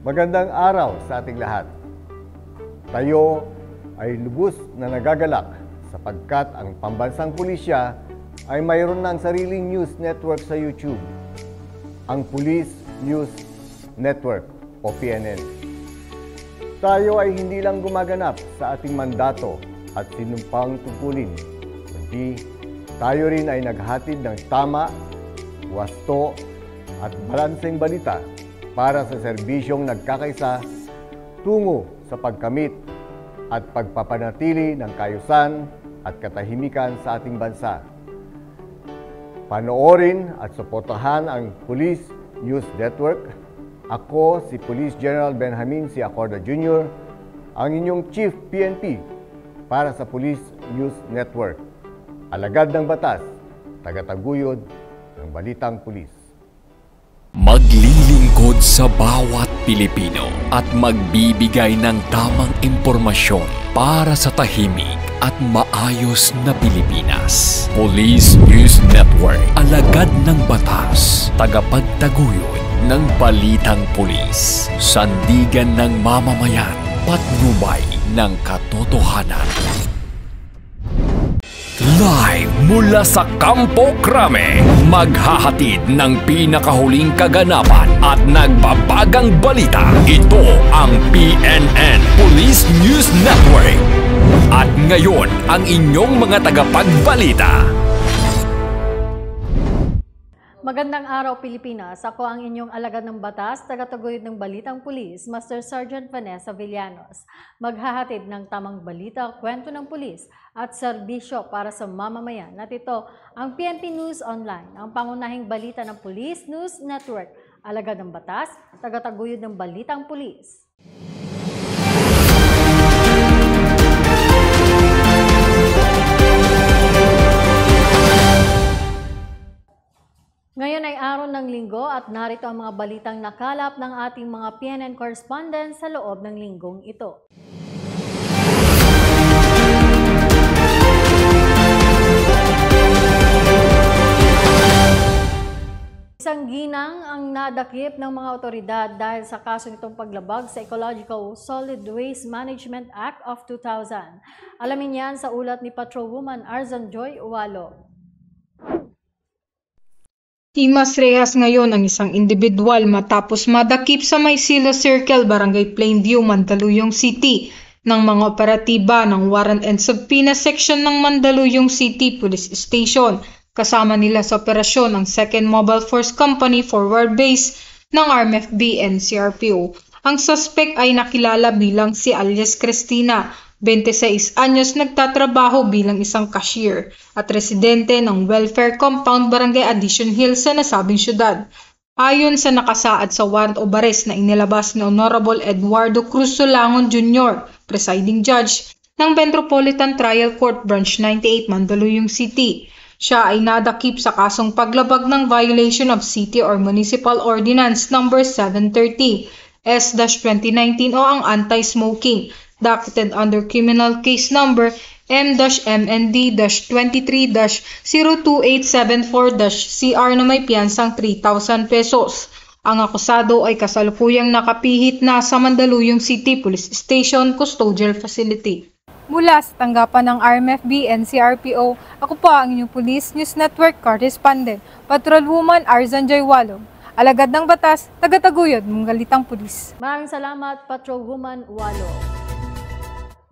Magandang araw sa ating lahat. Tayo ay lubos na nagagalak sapagkat ang pambansang pulisya ay mayroon ng sariling news network sa YouTube, ang Police News Network o PNN. Tayo ay hindi lang gumaganap sa ating mandato at sinumpang tungkulin, kundi tayo rin ay naghatid ng tama, wasto at balanseng balita para sa serbisyong nagkakaisa tungo sa pagkamit at pagpapanatili ng kaayusan at katahimikan sa ating bansa. Panoorin at suportahan ang Police News Network. Ako si Police General Benjamin C. Acorda Jr., ang inyong Chief PNP para sa Police News Network. Alagad ng batas, tagataguyod ng balitang pulis. Maglilingkod sa bawat Pilipino at magbibigay ng tamang impormasyon para sa tahimik at maayos na Pilipinas. Police News Network, alagad ng batas, tagapagtaguyod ng balitang pulis, sandigan ng mamamayan, patnubay ng katotohanan. Live mula sa Campo Crame, maghahatid ng pinakahuling kaganapan at nagbabagang balita. Ito ang PNN Police News Network. At ngayon, ang inyong mga tagapagbalita. Magandang araw Pilipinas. Ako ang inyong alagad ng batas, tagataguyod ng balitang pulis, Master Sergeant Vanessa Villanos. Maghahatid ng tamang balita, kwento ng pulis at serbisyo para sa mamamayan. At ito ang PNP News Online, ang pangunahing balita ng Police News Network. Alagad ng batas, tagataguyod ng balitang pulis. Ngayon ay araw ng linggo at narito ang mga balitang nakalap ng ating mga PNN correspondents sa loob ng linggong ito. Isang ginang ang nadakip ng mga otoridad dahil sa kasong itong paglabag sa Ecological Solid Waste Management Act of 2000. Alamin yan sa ulat ni Patrolwoman Arzan Joy Uwalo. Himas rehas ngayon ang isang individual matapos madakip sa Maysilo Circle, Barangay Plainview, Mandaluyong City ng mga operatiba ng Warrant and Subpoena Section ng Mandaluyong City Police Station. Kasama nila sa operasyon ang 2nd Mobile Force Company Forward Base ng RMFB and CRPO. Ang suspect ay nakilala bilang si alias Cristina, 26 anyos, nagtatrabaho bilang isang cashier at residente ng Welfare Compound, Barangay Addition Hills sa nasabing syudad. Ayon sa nakasaad sa warrant of arrest na inilabas ni Honorable Eduardo Cruz Solangon Jr., Presiding Judge ng Metropolitan Trial Court Branch 98, Mandaluyong City. Siya ay nadakip sa kasong paglabag ng violation of City or Municipal Ordinance No. 730 S-2019 o ang anti-smoking, docketed under criminal case number M-MND-23-02874-CR na may piyansang 3,000 pesos. Ang akusado ay kasalukuyang nakapihit na sa Mandaluyong City Police Station Custodial Facility. Mula sa tanggapan ng RMFB and CRPO, ako po ang inyong Police News Network correspondent, Patrolwoman Arzan Joy Uwalo. Alagad ng batas, tagataguyod ng balitang pulis. Maraming salamat, Patrolwoman Uwalo.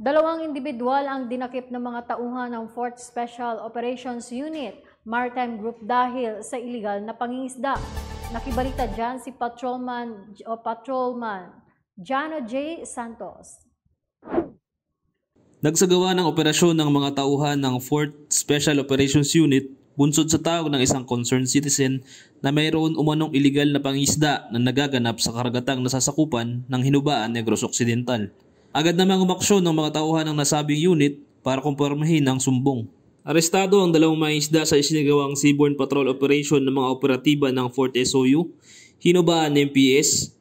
Dalawang individual ang dinakip ng mga tauhan ng 4th Special Operations Unit Maritime Group dahil sa illegal na pangingisda. Nakibalita dyan si Patrolman Jano J. Santos. Nagsagawa ng operasyon ng mga tauhan ng 4th Special Operations Unit bunsod sa tawag ng isang concerned citizen na mayroon umanong iligal na pangisda na nagaganap sa karagatang nasasakupan ng Hinubaan, Negros Occidental. Agad namang umaksyon ng mga tauhan ng nasabing unit para kumpirmahin ang sumbong. Arestado ang dalawang mangisda sa isinagawang seaborne patrol operation ng mga operatiba ng 4th SOU, Hinubaan MPS,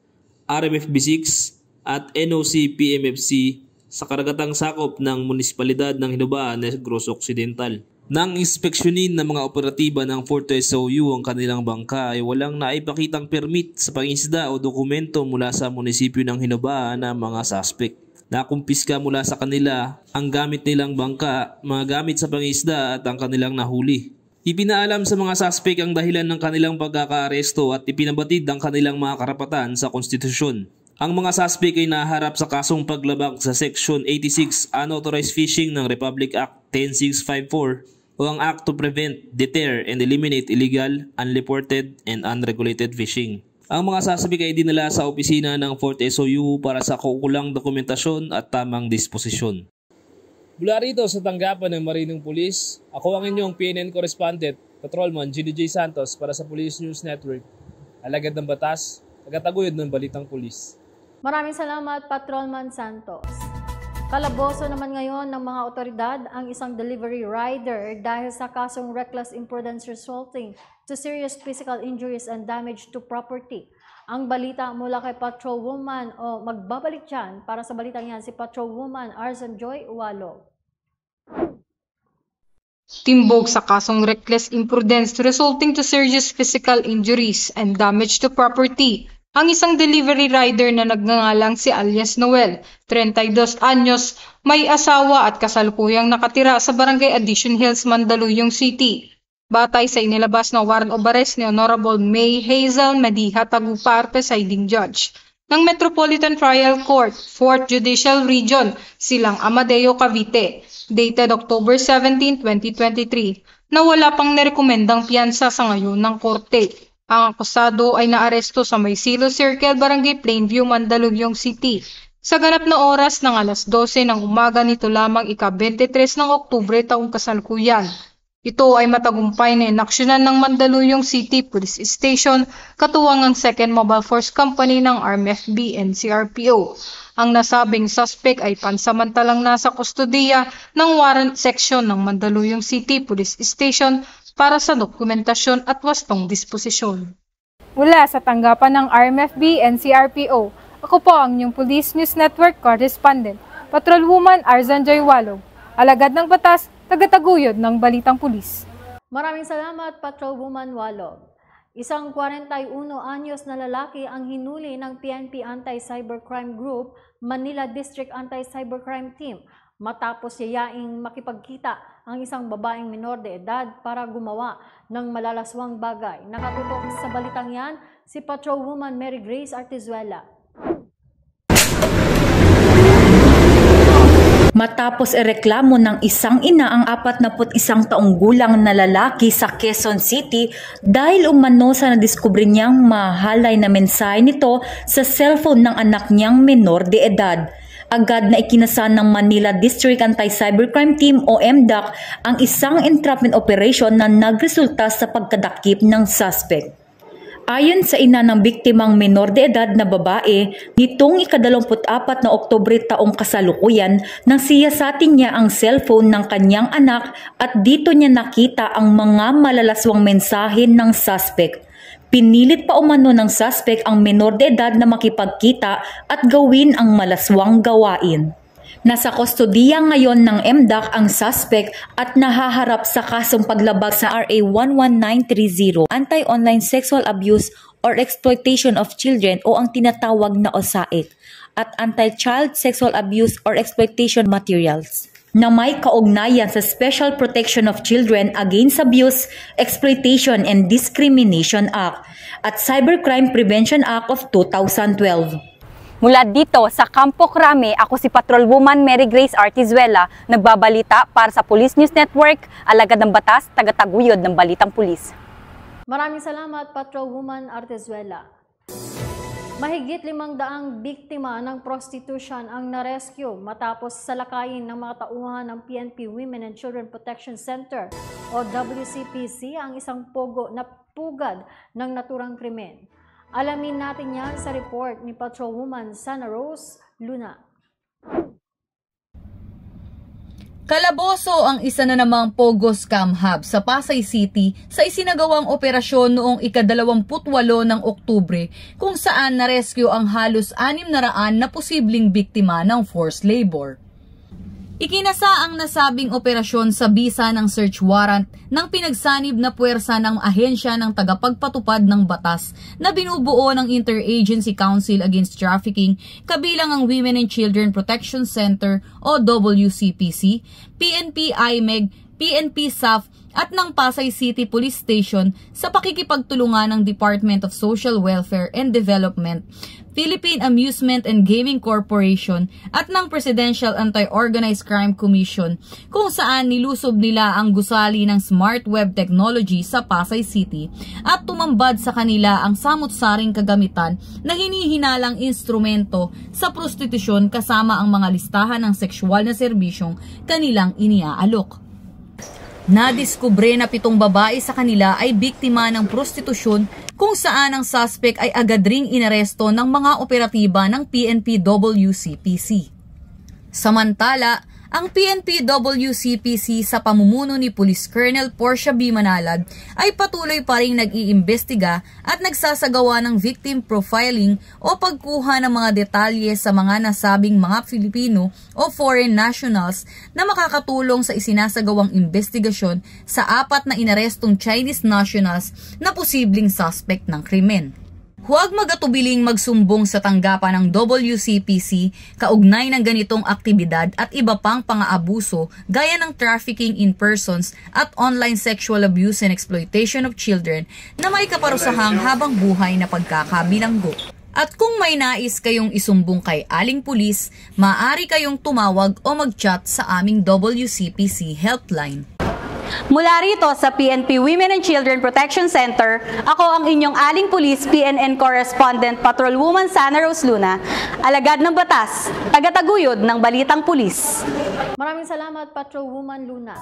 RMFB 6 at NOC PMFC sa karagatang sakop ng Munisipalidad ng Hinubaan, Negros Occidental. Nang inspeksyonin ng mga operatiba ng 4th SOU ang kanilang bangka ay walang naipakitang permit sa pangingisda o dokumento mula sa munisipyo ng Hinabaan ng mga suspect. Nakumpiska mula sa kanila ang gamit nilang bangka, mga gamit sa pangingisda at ang kanilang nahuli. Ipinaalam sa mga suspect ang dahilan ng kanilang pagkakaaresto at ipinabatid ang kanilang mga karapatan sa konstitusyon. Ang mga suspect ay naharap sa kasong paglabag sa Section 86 Unauthorized Fishing ng Republic Act 10654 o ang Act to Prevent, Deter, and Eliminate Illegal, Unreported, and Unregulated Fishing. Ang mga suspect ay dinala sa opisina ng 4th SOU para sa kaukulang dokumentasyon at tamang disposisyon. Mula rito sa tanggapan ng Marinong Police, ako ang inyong PNN Correspondent, Patrolman GDJ Santos para sa Police News Network. Alagad ng batas, tagataguyod ng balitang pulis. Maraming salamat, Patrolman Santos. Kalaboso naman ngayon ng mga otoridad ang isang delivery rider dahil sa kasong reckless imprudence resulting to serious physical injuries and damage to property. Ang balita mula kay Patrolwoman o magbabalik dyan para sa balitang yan si Patrolwoman Arzan Joy Walog. Timbog sa kasong reckless imprudence resulting to serious physical injuries and damage to property ang isang delivery rider na nagngangalang si alias Noel, 32 anyos, may asawa at kasalukuyang nakatira sa Barangay Addition Hills, Mandaluyong City. Batay sa inilabas na warrant of arrest ni Honorable May Hazel Mediha Tagupa, presiding judge ng Metropolitan Trial Court, 4th Judicial Region, Silang Amadeo, Cavite, dated October 17, 2023, na wala pang nirekomendang piyansa sa ngayon ng korte. Ang akusado ay naaresto sa May Silo Circle, Barangay Plainview, Mandaluyong City. Sa ganap na oras ng alas 12 ng umaga nito lamang ika-23 ng Oktubre taong kasalukuyan. Ito ay matagumpay na inaksyonan ng Mandaluyong City Police Station katuwang ang 2nd Mobile Force Company ng RMFB and CRPO. Ang nasabing suspect ay pansamantalang nasa kustodiya ng warrant section ng Mandaluyong City Police Station para sa dokumentasyon at wastong disposisyon. Mula sa tanggapan ng RMFB and CRPO, ako po ang inyong Police News Network Correspondent, Patrolwoman Arzan Joy Walog. Alagad ng batas, tagataguyod ng balitang pulis. Maraming salamat, Patrolwoman Walog. Isang 41 anyos na lalaki ang hinuli ng PNP Anti-Cybercrime Group, Manila District Anti-Cybercrime Team, matapos yayaing makipagkita ang isang babaeng minor de edad para gumawa ng malalaswang bagay. Nakatutok sa balitang yan, si Patrolwoman Mary Grace Artizuela. Matapos ireklamo ng isang ina ang 41 taong gulang na lalaki sa Quezon City dahil umano sa nadiskubre niyang mahalay na mensahe nito sa cellphone ng anak niyang menor de edad. Agad na ikinasan ng Manila District Anti-Cybercrime Team o MDAC ang isang entrapment operation na nagresulta sa pagkadakip ng suspect. Ayon sa ina ng biktimang menor de edad na babae, nitong ika-24 na Oktubre taong kasalukuyan nang siyasatin niya ang cellphone ng kanyang anak at dito niya nakita ang mga malalaswang mensahe ng suspect. Pinilit pa umano ng suspect ang menor de edad na makipagkita at gawin ang malaswang gawain. Nasa kustodiya ngayon ng MDAC ang suspect at nahaharap sa kasong paglabag sa RA 11930, Anti-Online Sexual Abuse or Exploitation of Children o ang tinatawag na OSAIC, at Anti-Child Sexual Abuse or Exploitation Materials, na may kaugnayan sa Special Protection of Children Against Abuse, Exploitation and Discrimination Act at Cybercrime Prevention Act of 2012. Mula dito sa Campo Crame, ako si Patrolwoman Mary Grace Artizuela, nagbabalita para sa Police News Network, alagad ng batas, tagataguyod ng balitang pulis. Maraming salamat, Patrolwoman Artizuela. Mahigit 500 biktima ng prostitution ang narescue matapos salakayin ng mga tauhan ng PNP Women and Children Protection Center o WCPC ang isang pogo na pugad ng naturang krimen. Alamin natin yan sa report ni Patrolwoman Sana Rose Luna. Kalaboso ang isa na namang Pogo Scam Hub sa Pasay City sa isinagawang operasyon noong ika-28 ng Oktubre kung saan narescue ang halos 600 na posibleng biktima ng forced labor. Ikinasa ang nasabing operasyon sa bisa ng search warrant ng pinagsanib na puwersa ng ahensya ng tagapagpatupad ng batas na binubuo ng Interagency Council Against Trafficking kabilang ang Women and Children Protection Center o WCPC, PNP IMEG, PNP SAF at ng Pasay City Police Station sa pakikipagtulungan ng Department of Social Welfare and Development, Philippine Amusement and Gaming Corporation at ng Presidential Anti-Organized Crime Commission kung saan nilusob nila ang gusali ng smart web technology sa Pasay City at tumambad sa kanila ang samut-saring kagamitan na hinihinalang instrumento sa prostitusyon kasama ang mga listahan ng sexual na serbisyong kanilang iniaalok. Nadiskubre na 7 babae sa kanila ay biktima ng prostitusyon kung saan ang suspect ay agad ring inaresto ng mga operatiba ng PNP WCPC. Samantala, ang PNP WCPC sa pamumuno ni Police Colonel Portia B. Manalad ay patuloy pa ring nag-iimbestiga at nagsasagawa ng victim profiling o pagkuha ng mga detalye sa mga nasabing mga Filipino o foreign nationals na makakatulong sa isinasagawang investigasyon sa 4 na inarestong Chinese nationals na posibleng suspect ng krimen. Huwag magatubiling magsumbong sa tanggapan ng WCPC kaugnay ng ganitong aktibidad at iba pang pang-aabuso gaya ng trafficking in persons at online sexual abuse and exploitation of children na may kaparusahang habang buhay na pagkakabilanggo. At kung may nais kayong isumbong kay Aling Pulis, maaari kayong tumawag o mag-chat sa aming WCPC helpline. Mula rito sa PNP Women and Children Protection Center, ako ang inyong Aling Pulis PNN Correspondent Patrolwoman Sana Rose Luna, alagad ng batas, tagataguyod ng Balitang Pulis. Maraming salamat, Patrolwoman Luna.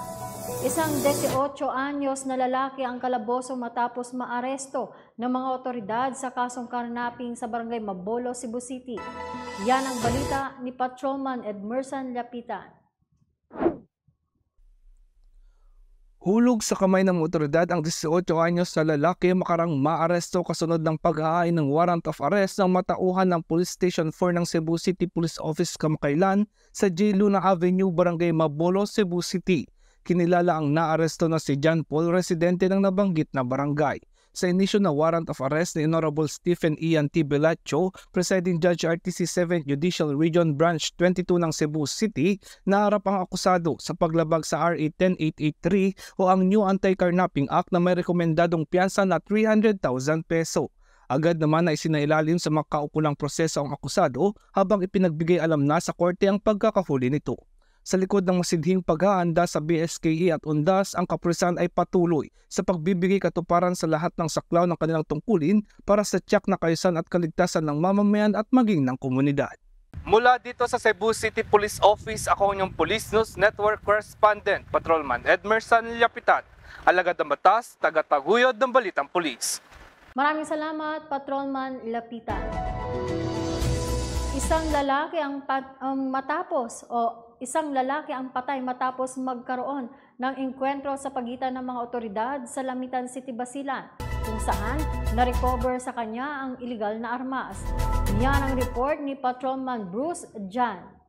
Isang 18 anyos na lalaki ang kalaboso matapos maaresto ng mga otoridad sa kasong karnaping sa Barangay Mabolo, Cebu City. Yan ang balita ni Patrolman Edmerson Lapitan. Hulog sa kamay ng otoridad ang 18 anyos na lalaki makarang maaresto kasunod ng paghahain ng warrant of arrest ng matauhan ng Police Station 4 ng Cebu City Police Office kamakailan sa J. Luna Avenue, Barangay Mabolo, Cebu City. Kinilala ang naaresto na si John Paul, residente ng nabanggit na barangay. Sa inisyo na warrant of arrest ni Honorable Stephen Ian T. Belacho, Presiding Judge RTC 7th Judicial Region Branch 22 ng Cebu City, naharap ang akusado sa paglabag sa RA 10883 o ang New Anti-Carnapping Act na may rekomendadong piyansa na 300,000 peso. Agad naman na isinailalim sa makaupulang proseso ang akusado habang ipinagbigay alam na sa korte ang pagkakahuli nito. Sa likod ng masidhing paghahanda sa BSKE at UNDAS, ang kapulisan ay patuloy sa pagbibigay katuparan sa lahat ng saklaw ng kanilang tungkulin para sa tiyak na kaayusan at kaligtasan ng mamamayan at maging ng komunidad. Mula dito sa Cebu City Police Office, ako ang inyong Police News Network Correspondent, Patrolman Edmerson Lapitan, alagad ng batas, tagataguyod ng Balitang Pulis. Maraming salamat, Patrolman Lapitan. Isang lalaki ang patay matapos magkaroon ng engkwentro sa pagitan ng mga otoridad sa Lamitan City, Basilan, kung saan na-recover sa kanya ang iligal na armas. Yan ang report ni Patrolman Bruce Jan.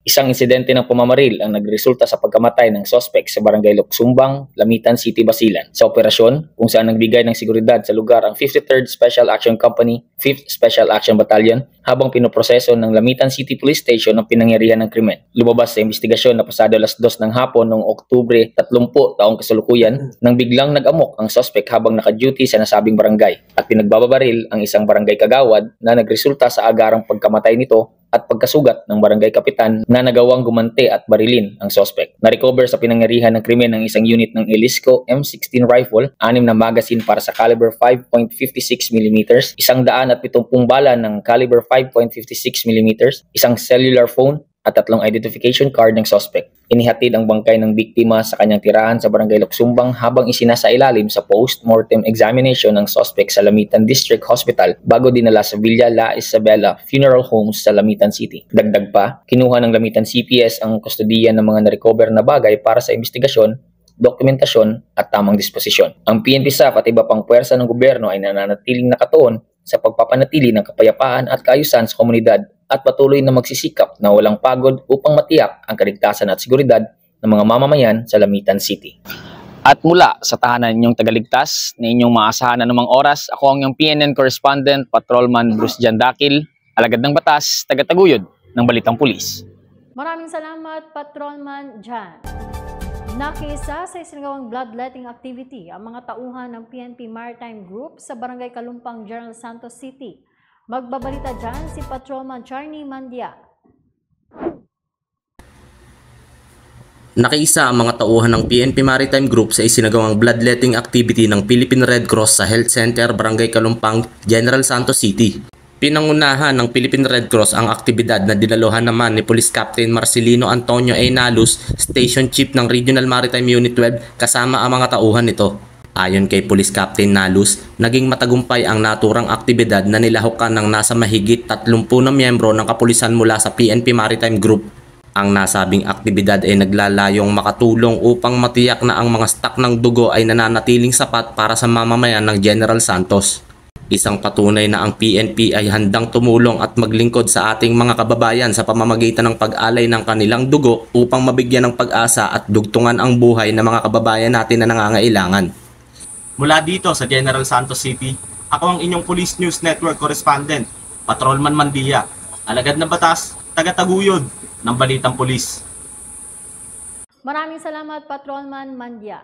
Isang insidente ng pamamaril ang nagresulta sa pagkamatay ng suspect sa Barangay Luksumbang, Lamitan City, Basilan. Sa operasyon, kung saan nagbigay ng seguridad sa lugar ang 53rd Special Action Company, 5th Special Action Battalion, habang pinoproseso ng Lamitan City Police Station ang pinangyarihan ng krimen. Lumabas sa investigasyon na pasado alas 2 ng hapon noong Oktubre 30 taong kasalukuyan nang biglang nag-amok ang suspect habang naka-duty sa nasabing barangay at pinagbababaril ang isang barangay kagawad na nagresulta sa agarang pagkamatay nito at pagkasugat ng barangay kapitan na nagawang gumante at barilin ang suspect. Na-recover sa pinangyarihan ng krimen ng isang unit ng Elisco M16 rifle, 6 na magazine para sa caliber 5.56 mm, 170 bala ng caliber 5.56 mm, isang cellular phone at 3 identification card ng suspect. Inihatid ang bangkay ng biktima sa kanyang tirahan sa Barangay Luksumbang habang isinasailalim sa post-mortem examination ng suspect sa Lamitan District Hospital bago dinala sa Villa La Isabela Funeral Homes sa Lamitan City. Dagdag pa, kinuha ng Lamitan CPS ang kustodiya ng mga na-recover na bagay para sa investigasyon, dokumentasyon at tamang disposisyon. Ang PNP SAF at iba pang puwersa ng gobyerno ay nananatiling nakatuon sa pagpapanatili ng kapayapaan at kaayusan sa komunidad at patuloy na magsisikap na walang pagod upang matiyak ang kaligtasan at seguridad ng mga mamamayan sa Lamitan City. At mula sa tahanan ninyong tagaligtas na inyong maasahan anumang oras, ako ang inyong PNN correspondent, Patrolman Bruce Jan Dakil, alagad ng batas, tagataguyod ng Balitang Pulis. Maraming salamat, Patrolman Jan. Nakiisa sa isinagawang bloodletting activity ang mga tauhan ng PNP Maritime Group sa Barangay Kalumpang, General Santos City. Magbabalita dyan si Patrolman Charny Mandia. Nakiisa ang mga tauhan ng PNP Maritime Group sa isinagawang bloodletting activity ng Philippine Red Cross sa Health Center, Barangay Kalumpang, General Santos City. Pinangunahan ng Philippine Red Cross ang aktibidad na dinaluhan naman ni Police Captain Marcelino Antonio A. Nalus, Station Chief ng Regional Maritime Unit 12 kasama ang mga tauhan nito. Ayon kay Police Captain Nalus, naging matagumpay ang naturang aktibidad na nilahukan ng nasa mahigit 30 na miyembro ng kapulisan mula sa PNP Maritime Group. Ang nasabing aktibidad ay naglalayong makatulong upang matiyak na ang mga stock ng dugo ay nananatiling sapat para sa mamamayan ng General Santos. Isang patunay na ang PNP ay handang tumulong at maglingkod sa ating mga kababayan sa pamamagitan ng pag-alay ng kanilang dugo upang mabigyan ng pag-asa at dugtungan ang buhay ng mga kababayan natin na nangangailangan. Mula dito sa General Santos City, ako ang inyong Police News Network correspondent, Patrolman Mandia, alagad ng batas, tagataguyod ng Balitang Pulis. Maraming salamat, Patrolman Mandia.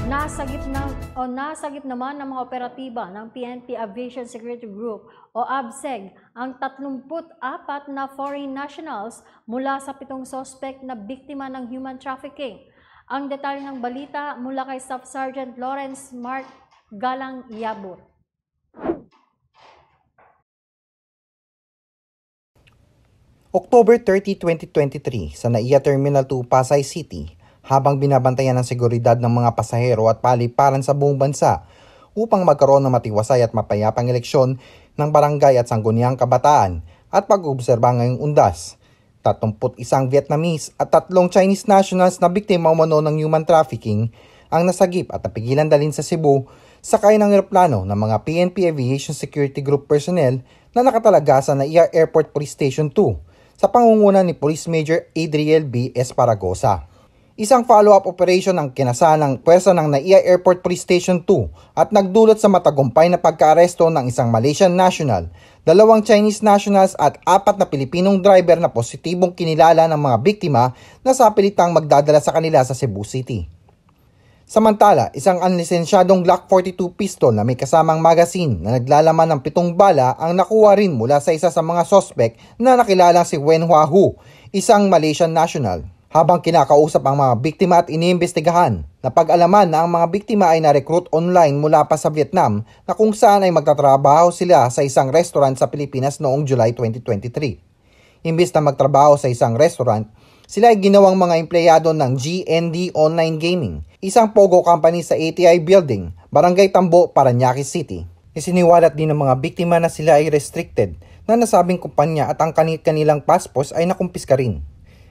Nasagip naman ng mga operatiba ng PNP Aviation Security Group o ABSEG ang 34 na foreign nationals mula sa 7 suspect na biktima ng human trafficking. Ang detalye ng balita mula kay Staff Sergeant Lawrence Mark Galang Yabur. October 30, 2023 sa NAIA Terminal 2, Pasay City, habang binabantayan ng seguridad ng mga pasahero at paliparan sa buong bansa upang magkaroon ng matiwasay at mapayapang eleksyon ng barangay at sangguniang kabataan at pag-obserba ngayong undas. 31 Vietnamese at 3 Chinese nationals na biktima umano ng human trafficking ang nasagip at napigilan dalhin sa Cebu sakay ng eroplano ng mga PNP Aviation Security Group personnel na nakatalaga sa NAIA Airport Police Station 2 sa pangunguna ni Police Major Adriel B. Esparagosa. Isang follow-up operation ang kinasa ng pwersa ng NAIA Airport Police Station 2 at nagdulot sa matagumpay na pagkaaresto ng isang Malaysian national, 2 Chinese nationals at 4 na Pilipinong driver na positibong kinilala ng mga biktima na sa pilitang magdadala sa kanila sa Cebu City. Samantala, isang unlisensyadong Glock 42 pistol na may kasamang magazine na naglalaman ng 7 bala ang nakuha rin mula sa isa sa mga suspect na nakilalang si Wen Hua Hu, isang Malaysian national. Habang kinakausap ang mga biktima at iniimbestigahan, napag-alaman na ang mga biktima ay na-recruit online mula pa sa Vietnam na kung saan ay magtatrabaho sila sa isang restaurant sa Pilipinas noong July 2023. Imbis na magtrabaho sa isang restaurant, sila ay ginawang mga empleyado ng GND Online Gaming, isang pogo company sa ATI Building, Barangay Tambo, Parañaque City. Isiniwalat din ng mga biktima na sila ay restricted na nasabing kumpanya at ang kanilang passports ay nakumpiska rin.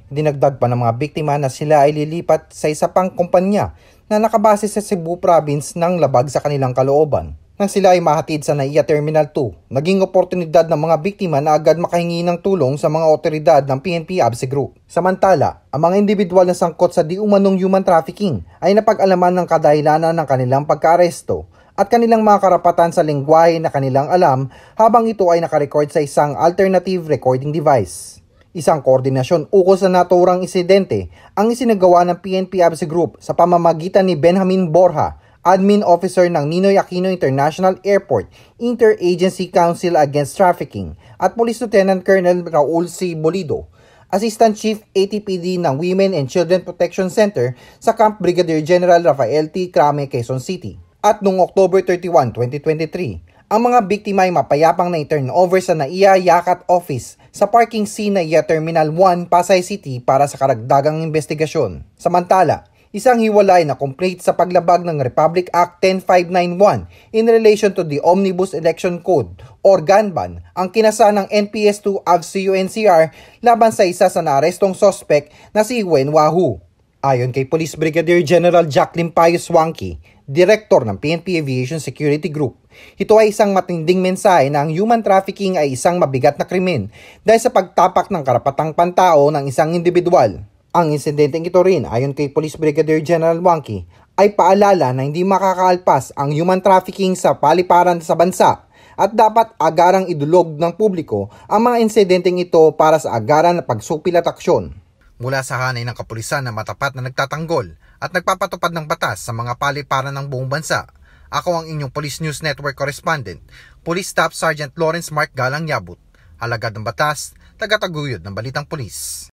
Dinagdag pa ng mga biktima na sila ay lilipat sa isa pang kumpanya na nakabase sa Cebu Province ng labag sa kanilang kalooban. Nang sila ay mahatid sa NAIA Terminal 2, naging oportunidad ng mga biktima na agad makahingi ng tulong sa mga otoridad ng PNP ABSEG Group. Samantala, ang mga individual na sangkot sa di umanong human trafficking ay napag-alaman ng kadahilanan ng kanilang pagkaaresto at kanilang mga karapatan sa lengguwahe na kanilang alam habang ito ay nakarecord sa isang alternative recording device. Isang koordinasyon ukol sa naturang insidente ang isinagawa ng PNP ABSEG Group sa pamamagitan ni Benjamin Borja, Admin Officer ng Ninoy Aquino International Airport Interagency Council Against Trafficking at Police Lieutenant Colonel Raul C. Bolido, Assistant Chief ATPD ng Women and Children Protection Center sa Camp Brigadier General Rafael T. Crame, Quezon City. At noong October 31, 2023, ang mga biktima ay mapayapang na i-turnover sa NAIA Yakat Office sa Parking C NAIA Terminal 1, Pasay City para sa karagdagang investigasyon. Samantala, isang hiwalay na complaint sa paglabag ng Republic Act 10591 in relation to the Omnibus Election Code or GANBAN ang kinasa ng NPS2 ABS-CU-NCR laban sa isa sa naarestong suspect na si Wen Hua Hu. Ayon kay Police Brigadier General Jacqueline Payos Wangki, Director ng PNP Aviation Security Group, ito ay isang matinding mensahe na ang human trafficking ay isang mabigat na krimen dahil sa pagtapak ng karapatang pantao ng isang individual. Ang insidenteng ito rin, ayon kay Police Brigadier General Wangki, ay paalala na hindi makakaalpas ang human trafficking sa paliparan sa bansa at dapat agarang idulog ng publiko ang mga insidenteng ito para sa agaran na pagsupil at aksyon. Mula sa hanay ng kapulisan na matapat na nagtatanggol at nagpapatupad ng batas sa mga paliparan ng buong bansa, ako ang inyong Police News Network Correspondent, Police Staff Sergeant Lawrence Mark Galang Yabut, alagad ng batas, tagataguyod ng Balitang Pulis.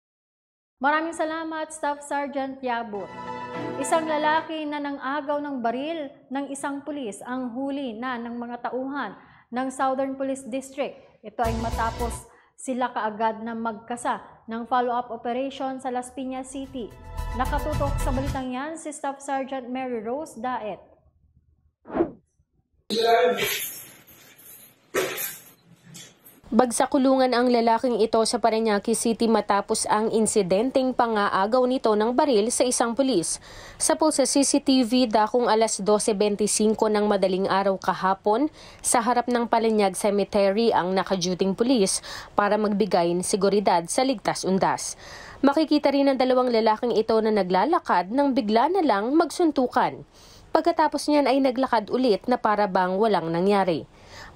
Maraming salamat, Staff Sergeant Yabut. Isang lalaki na nang-agaw ng baril ng isang pulis ang huli na ng mga tauhan ng Southern Police District. Ito ay matapos sila kaagad na magkasa ng follow-up operation sa Las Piñas City. Nakatutok sa balitang yan si Staff Sergeant Mary Rose Daet. Bagsakulungan ang lalaking ito sa Parañaque City matapos ang insidenteng pangaagaw nito ng baril sa isang pulis. Sa post sa CCTV, dakong alas 12:25 ng madaling araw kahapon, sa harap ng Palañag Cemetery ang nakaduting pulis para magbigay ng seguridad sa ligtas undas. Makikita rin ang dalawang lalaking ito na naglalakad nang bigla na lang magsuntukan. Pagkatapos niyan ay naglakad ulit na para bang walang nangyari.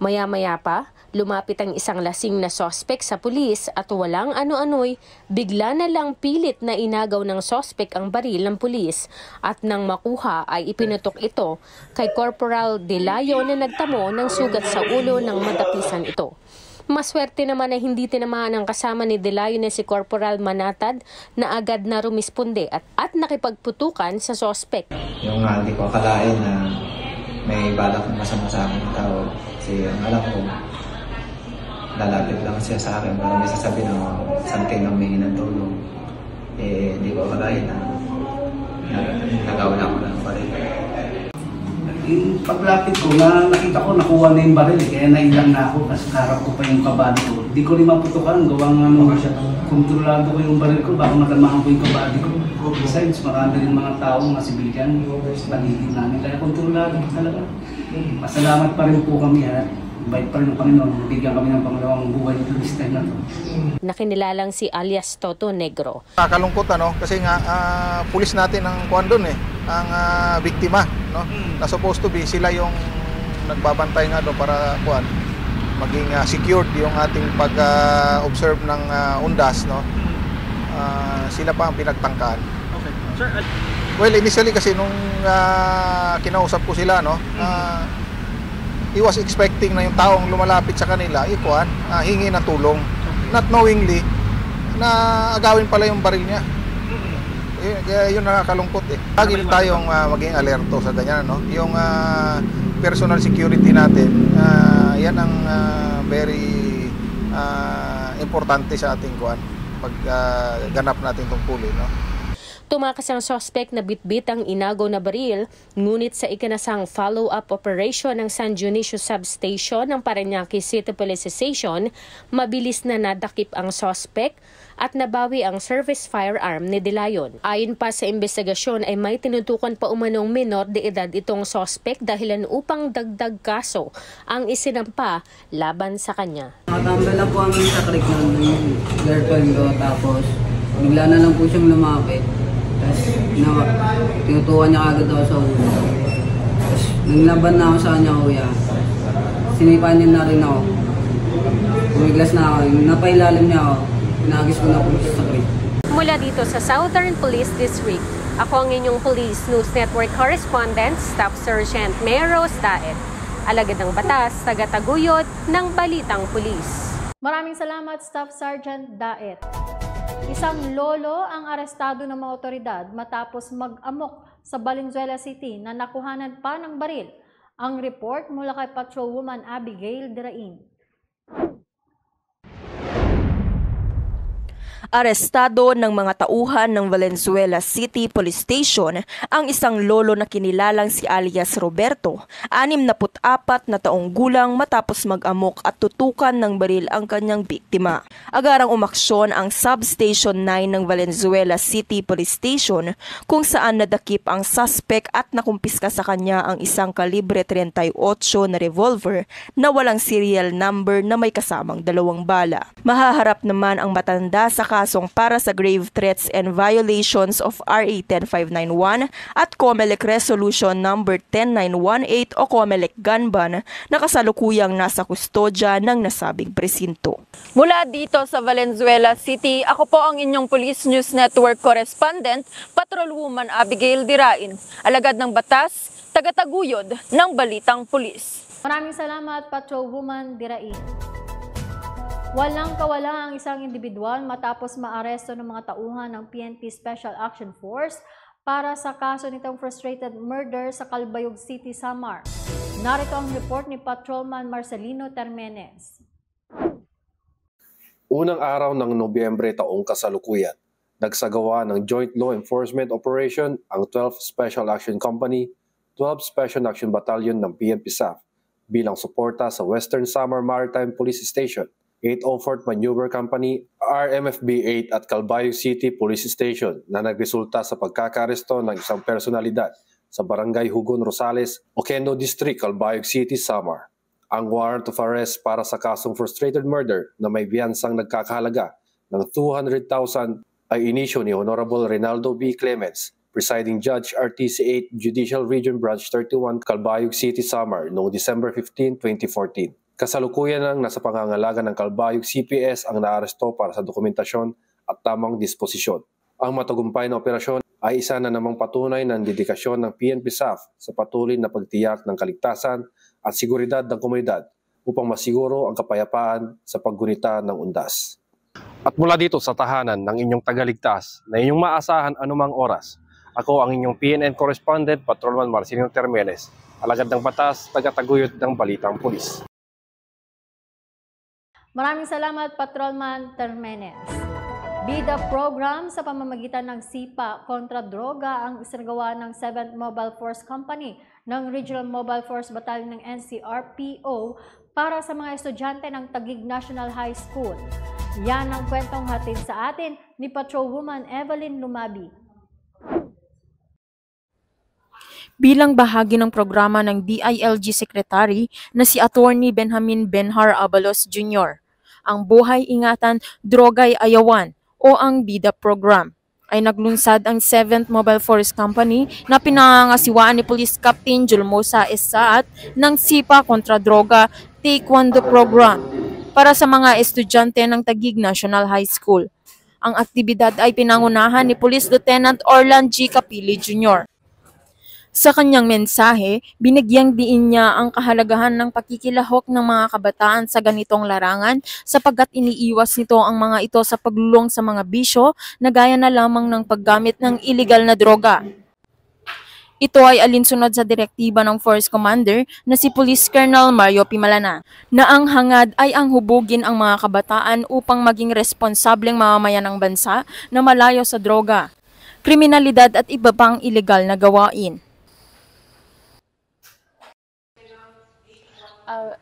Maya-maya pa, lumapit ang isang lasing na sospek sa pulis at walang ano-ano'y bigla na lang pilit na inagaw ng sospek ang baril ng pulis at nang makuha ay ipinutok ito kay Corporal Delayo na nagtamo ng sugat sa ulo ng madapisan ito. Maswerte naman na hindi tinamaan ang kasama ni Delayo na si Corporal Manatad na agad na rumisponde at nakipagputukan sa sospek. Yung hindi ko akalain na may balak na masama sa akin ng tao. Kasi ang alam ko, lalapit lang siya sa akin para may sasabihin na saan kayo nang may ng tulong. Hindi ko akalain na nagawala ko ng baril. Yung paglapit ko, nakita ko nakuha na yung baril, kaya nailang na ako kasi harap ko pa yung kabady ko. Hindi ko rin maputukan, gawang kontrolado ko yung baril ko, baka matamahan ko yung kabady ko. Besides, marami rin mga tao, mga sibilyan, paligid namin, kaya kontrolado ko talaga. Pasalamat pa rin po kami, ha. Bait pa rin ng Panginoon, bigyan kami ng pangalawang buhay dito this time na to. Nakinilalang si alias Toto Negro. Nakakalungkot kasi nga pulis natin ang kuwan doon ang biktima, no? Na supposed to be sila yung nagbabantay nga doon para kuwan maging secured yung ating pag-observe ng undas, no? Sila pa ang pinagtangkaan. Okay. Sir, well, initially kasi nung kinausap ko sila, no? He was expecting na yung taong lumalapit sa kanila, hingi ng tulong. Not knowingly, na agawin pala yung baril niya. Kaya yun nakakalungkot Lagi tayong maging alerto sa ganyan, no? Yung personal security natin, yan ang very importante sa ating pagganap natin tungkulin, no? Tumakas ang suspect na bitbit ang inagaw na baril, ngunit sa ikinasang follow-up operation ng San Dionisio Substation ng Parañaque City Police Station, mabilis na nadakip ang suspect at nabawi ang service firearm ni Delayon. Ayon pa sa investigasyon ay may tinutukan pa umanong menor de edad itong suspect dahilan upang dagdag kaso ang isinampa laban sa kanya. Nakatambay lang po kami sa creek ng girlfriend ko, tapos bigla na lang po siyang lumapit. Tapos tinutukan niya agad ako sa ulo. Tapos naglaban na ako sa kanya, kuya. Sinipan niya na rin ako. Umiglas na ako. Napailalim niya ako. Pinagis ko na po sa creek. Mula dito sa Southern Police District, ako ang inyong Police News Network Correspondent, Staff Sergeant Mary Rose Daet. Alagad ng batas, tagataguyod ng Balitang Pulis. Maraming salamat, Staff Sergeant Daet. Isang lolo ang arestado ng mga otoridad matapos mag-amok sa Valenzuela City na nakuhanan pa ng baril. Ang report mula kay Patrolwoman Abigail Dirain. Arestado ng mga tauhan ng Valenzuela City Police Station ang isang lolo na kinilalang si alias Roberto, 64 na taong gulang matapos mag-amok at tutukan ng baril ang kanyang biktima. Agarang umaksyon ang Substation 9 ng Valenzuela City Police Station kung saan nadakip ang suspect at nakumpiska sa kanya ang isang kalibre 38 na revolver na walang serial number na may kasamang 2 bala. Mahaharap naman ang matanda sa kasong para sa grave threats and violations of RA 10591 at COMELEC Resolution number 10918 o COMELEC gun ban na kasalukuyang nasa kustodya ng nasabing presinto. Mula dito sa Valenzuela City, ako po ang inyong Police News Network correspondent, Patrolwoman Abigail Dirain, alagad ng batas, tagataguyod ng balitang pulis. Maraming salamat, Patrolwoman Dirain. Walang kawala ang isang individual matapos maaresto ng mga tauhan ng PNP Special Action Force para sa kaso nitong frustrated murder sa Calbayog City, Samar. Narito ang report ni Patrolman Marcelino Termenes. Unang araw ng Nobyembre taong kasalukuyan, nagsagawa ng Joint Law Enforcement Operation ang 12th Special Action Company, 12th Special Action Battalion ng PNP SAF bilang suporta sa Western Samar Maritime Police Station, 804th Maneuver Company, RMFB 8 at Calbayog City Police Station na nagresulta sa pagkakaresto ng isang personalidad sa Barangay Hugon Rosales, Oquendo District, Calbayog City, Samar. Ang warrant of arrest para sa kasong frustrated murder na may biyansang nagkakahalaga ng 200,000 ay inisyo ni Honorable Reynaldo B. Clements, Presiding Judge RTC 8 Judicial Region Branch 31, Calbayog City, Samar noong December 15, 2014. Kasalukuyan nang nasa pangangalaga ng Calbayog CPS ang naaresto para sa dokumentasyon at tamang disposisyon. Ang matagumpay na operasyon ay isa na namang patunay ng dedikasyon ng PNP SAF sa patuloy na pagtiyak ng kaligtasan at seguridad ng komunidad upang masiguro ang kapayapaan sa paggunita ng undas. At mula dito sa tahanan ng inyong tagaligtas na inyong maasahan anumang oras, ako ang inyong PNN correspondent, Patrolman Marcelino Termenes, alagad ng batas, tagataguyod ng balitang pulis. Maraming salamat, Patrolman Termenes. Bida program sa pamamagitan ng SIPA kontra droga ang isinagawa ng 7th Mobile Force Company ng Regional Mobile Force Battalion ng NCRPO para sa mga estudyante ng Taguig National High School. Yan ang kwentong hatid sa atin ni Patrolwoman Evelyn Lumabi. Bilang bahagi ng programa ng DILG Secretary na si Attorney Benjamin Benhar Abalos Jr., ang Buhay Ingatan, Droga'y Ayawan o ang BIDA program ay naglunsad ang 7th Mobile Force Company na pinangangasiwaan ni Police Captain Julmosa Esaat ng SIPA kontra droga Taekwondo program para sa mga estudyante ng Taguig National High School. Ang aktibidad ay pinangunahan ni Police Lieutenant Orlan G. Capili Jr. Sa kanyang mensahe, binigyang diin niya ang kahalagahan ng pakikilahok ng mga kabataan sa ganitong larangan sapagkat iniiwas nito ang mga ito sa paglulong sa mga bisyo na gaya na lamang ng paggamit ng iligal na droga. Ito ay alinsunod sa direktiba ng Force Commander na si Police Colonel Mario Pimalana na ang hangad ay ang hubugin ang mga kabataan upang maging responsableng mamamayan ng bansa na malayo sa droga, kriminalidad at iba pang iligal na gawain.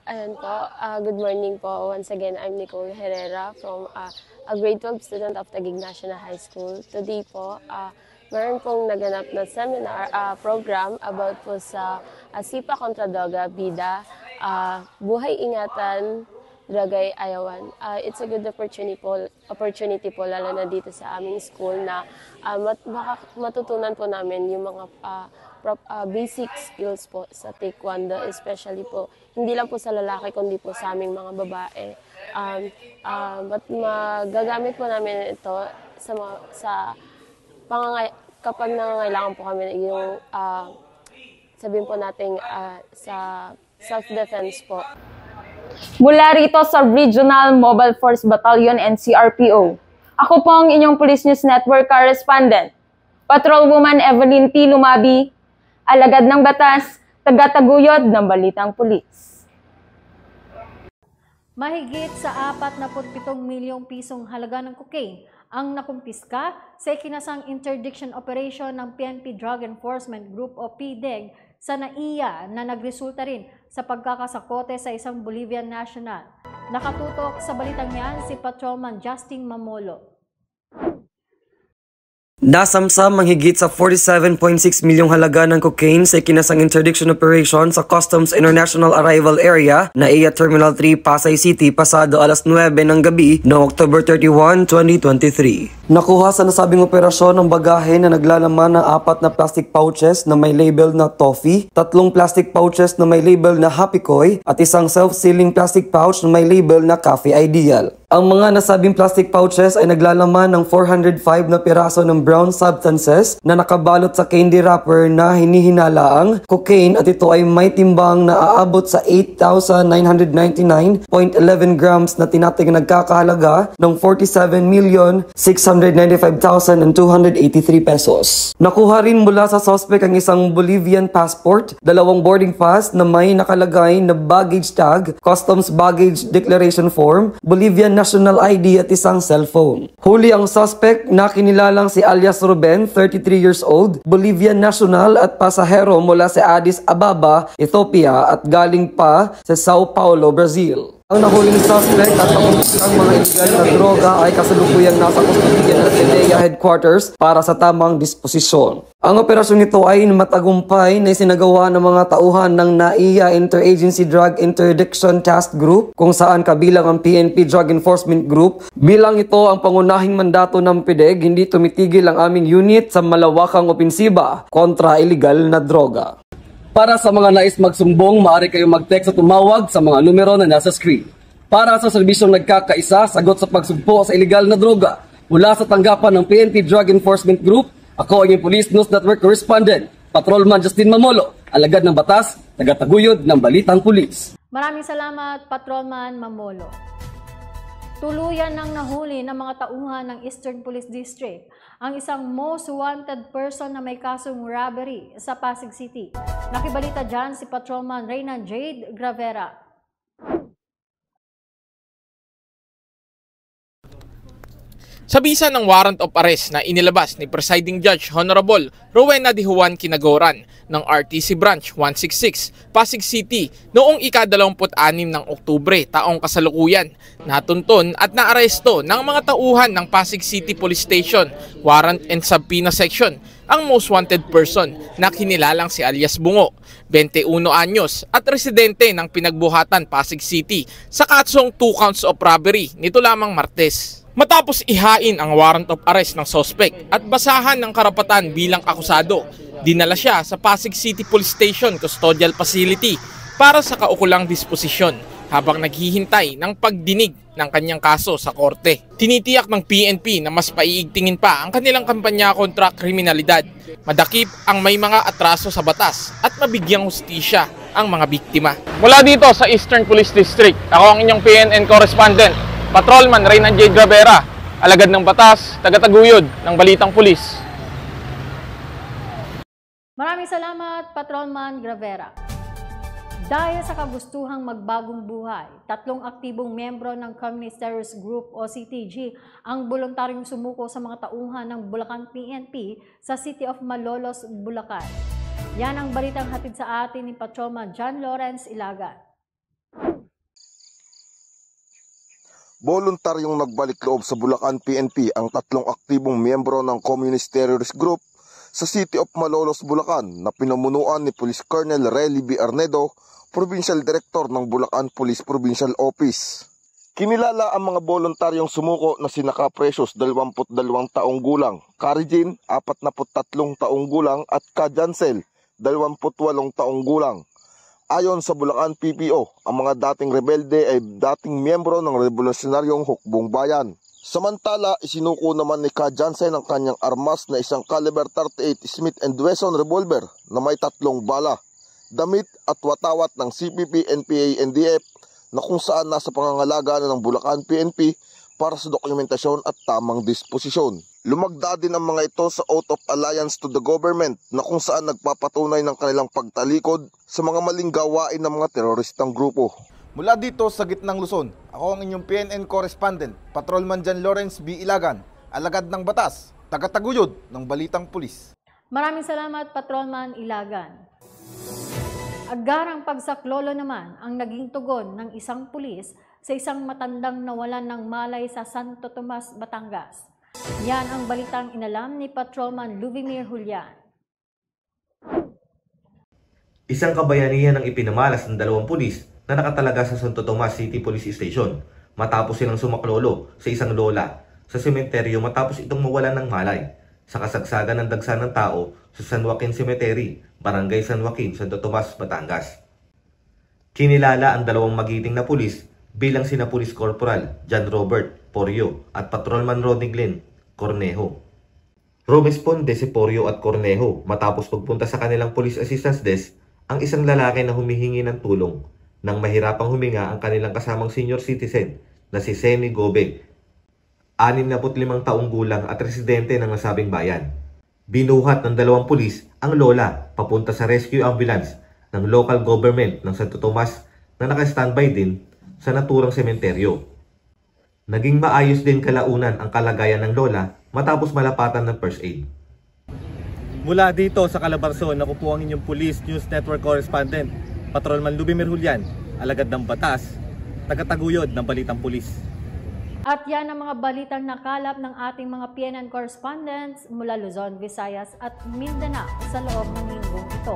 Ayan po, good morning po. Once again, I'm Nicole Herrera from a grade 12 student of Taguig National High School. Today po, meron pong naganap na seminar program about po sa SIPA kontra droga, BIDA, Buhay Ingatan, Droga'y Ayawan. It's a good opportunity po lalo na dito sa aming school na matutunan po namin yung mga basic skills po sa Taekwondo, especially po hindi lang po sa lalaki kundi po sa aming mga babae. But magagamit po namin ito kapag nangangailangan po kami yung sabihin po natin sa self-defense po. Mula rito sa Regional Mobile Force Battalion NCRPO, ako po ang inyong Police News Network correspondent, Patrolwoman Evelyn T. Lumabi, alagad ng batas, tagataguyod ng balitang pulis. Mahigit sa 47 milyong pisong halaga ng cocaine ang nakumpiska sa ikinasang interdiction operation ng PNP Drug Enforcement Group o PDEG sa NAIA na nagresulta rin sa pagkakasakote sa isang Bolivian national. Nakatutok sa balitang yan si Patrolman Justin Mamolo. Nasamsam ang higit sa 47.6 milyong halaga ng cocaine sa ikinasang interdiction operation sa Customs International Arrival Area na NAIA Terminal 3, Pasay City pasado alas 9 ng gabi noong October 31, 2023. Nakuha sa nasabing operasyon ang bagahe na naglalaman ng 4 na plastic pouches na may label na toffee, 3 plastic pouches na may label na Happy Koi at isang self-sealing plastic pouch na may label na Cafe Ideal. Ang mga nasabing plastic pouches ay naglalaman ng 405 na piraso ng brown substances na nakabalot sa candy wrapper na hinihinalaang cocaine at ito ay may timbang na aabot sa 8,999.11 grams na tinatig nagkakahalaga ng 47,695,283 pesos. Nakuha rin mula sa suspect ang isang Bolivian passport, 2 boarding pass na may nakalagay na baggage tag, customs baggage declaration form, Bolivian national ID at isang cellphone. Huli ang suspect na kinilalang si alias Ruben, 33 years old, Bolivian national at pasahero mula sa Addis Ababa, Ethiopia at galing pa sa Sao Paulo, Brazil. Ang nahuling suspect at ang mga illegal na droga ay kasalukuyang nasa kustodiya ng NAIA headquarters para sa tamang disposisyon. Ang operasyong ito ay matagumpay na isinagawa ng mga tauhan ng NAIA Interagency Drug Interdiction Task Group kung saan kabilang ang PNP Drug Enforcement Group. Bilang ito ang pangunahing mandato ng PDEG, hindi tumitigil ang aming unit sa malawakang opensiba kontra illegal na droga. Para sa mga nais magsumbong, maaari kayong mag-text o tumawag sa mga numero na nasa screen. Para sa serbisyong nagkakaisa, sagot sa pagsugpo sa iligal na droga. Mula sa tanggapan ng PNP Drug Enforcement Group, ako ang inyong Police News Network Correspondent, Patrolman Justin Mamolo, alagad ng batas, tagataguyod ng Balitang Pulis. Maraming salamat, Patrolman Mamolo. Tuluyan ng nahuli ng mga tauhan ng Eastern Police District ang isang most wanted person na may kasong robbery sa Pasig City. Nakibalita dyan si Patrolman Reyna Jade Gravera. Sa bisa ng warrant of arrest na inilabas ni Presiding Judge Honorable Rowena de Juan Kinagoran ng RTC Branch 166, Pasig City noong ika-26 ng Oktubre taong kasalukuyan, natunton at naaresto ng mga tauhan ng Pasig City Police Station, Warrant and Subpoena Section, ang most wanted person na kinilalang si alias Bungo, 21 anyos at residente ng Pinagbuhatan, Pasig City sa kasong 2 counts of robbery nito lamang Martes. Matapos ihain ang warrant of arrest ng suspect at basahan ng karapatan bilang akusado, dinala siya sa Pasig City Police Station Custodial Facility para sa kaukulang disposisyon habang naghihintay ng pagdinig ng kanyang kaso sa korte. Tinitiyak ng PNP na mas paiigtingin pa ang kanilang kampanya kontra kriminalidad, madakip ang may mga atraso sa batas at mabigyang hustisya ang mga biktima. Mula dito sa Eastern Police District, ako ang inyong PNN correspondent, Patrolman Reyna Jade Gravera, alagad ng batas, tagataguyod ng Balitang Pulis. Maraming salamat, Patrolman Gravera. Dahil sa kagustuhang magbagong buhay, 3 aktibong membro ng Communist Terrorist Group o CTG ang voluntaryong sumuko sa mga tauhan ng Bulacan PNP sa City of Malolos, Bulacan. Yan ang balitang hatid sa atin ni Patrolman John Lawrence Ilagan. Voluntaryong nagbalik loob sa Bulacan PNP ang 3 aktibong miyembro ng Communist Terrorist Group sa City of Malolos, Bulacan na pinamunuan ni Police Colonel Relly B. Arnedo, Provincial Director ng Bulacan Police Provincial Office. Kinilala ang mga voluntaryong sumuko na sina Ka Precious, 22 taong gulang, Karijin, 43 taong gulang at Ka Jansel, 28 taong gulang. Ayon sa Bulacan PPO, ang mga dating rebelde ay dating miyembro ng Revolusyonaryong Hukbong Bayan. Samantala, isinuko naman ni Ka Jansen ang kanyang armas na isang caliber 38 Smith & Wesson revolver na may 3 bala, damit at watawat ng CPP, NPA, NDF na kung saan nasa pangangalaga ng Bulacan PNP para sa dokumentasyon at tamang disposisyon. Lumagda din ang mga ito sa Oath of Alliance to the Government na kung saan nagpapatunay ng kanilang pagtalikod sa mga maling gawain ng mga teroristang grupo. Mula dito sa gitnang Luzon, ako ang inyong PNN correspondent, Patrolman John Lawrence B. Ilagan, alagad ng batas, tagataguyod ng balitang pulis. Maraming salamat, Patrolman Ilagan. Agarang pagsaklolo naman ang naging tugon ng isang pulis sa isang matandang nawalan ng malay sa Santo Tomas, Batangas. Yan ang balitang inalam ni Patrolman Luvimir Julian. Isang kabayanihan ang ipinamalas ng 2 pulis na nakatalaga sa Santo Tomas City Police Station matapos silang sumaklolo sa isang lola sa sementeryo matapos itong mawalan ng malay sa kasagsagan ng dagsa ng tao sa San Joaquin Cemetery, Barangay San Joaquin, Santo Tomas, Batangas. Kinilala ang 2 magiting na pulis bilang sina Police Corporal John Robert Porio at Patrolman Rodney Glenn Cornejo. Rumesponde si Porio at Cornejo matapos pagpunta sa kanilang Police Assistance Desk ang isang lalaki na humihingi ng tulong nang mahirapang huminga ang kanilang kasamang senior citizen na si Seni Gobe, 65 taong gulang at residente ng nasabing bayan. Binuhat ng 2 pulis ang lola papunta sa rescue ambulance ng local government ng Santo Tomas na naka-standby din sa naturang sementeryo. Naging maayos din kalaunan ang kalagayan ng lola matapos malapatan ng first aid. Mula dito sa Calabarzon, ako po ang inyong Police News Network Correspondent, Patrolman Luvimir Julian, alagad ng batas, tagataguyod ng balitang pulis. At yan ang mga balitang nakalap ng ating mga PNN correspondents mula Luzon, Visayas at Mindanao sa loob ng linggong ito.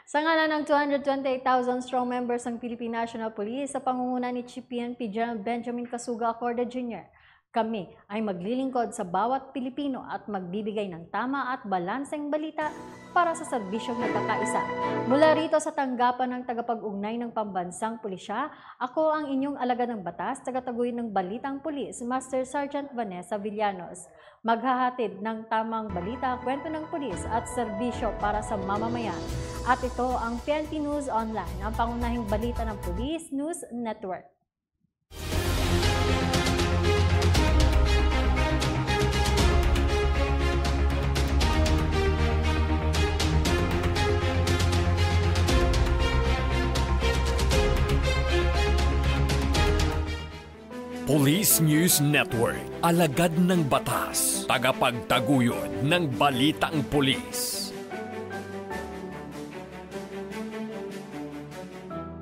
Sa ngalan ng 228,000 strong members ng Philippine National Police sa pangunguna ni Chief PNP General Benjamin Casuga Acorda Jr., kami ay maglilingkod sa bawat Pilipino at magbibigay ng tama at balanseng balita para sa serbisyong nagkakaisa. Mula rito sa tanggapan ng tagapag-ugnay ng Pambansang Pulisya, ako ang inyong alagad ng batas, tagataguyod ng Balitang Pulis, Master Sergeant Vanessa Villanos. Maghahatid ng tamang balita, kwento ng pulis at serbisyo para sa mamamayan. At ito ang PNP News Online, ang pangunahing balita ng Police News Network. Police News Network, alagad ng batas, tagapagtaguyod ng balitang pulis.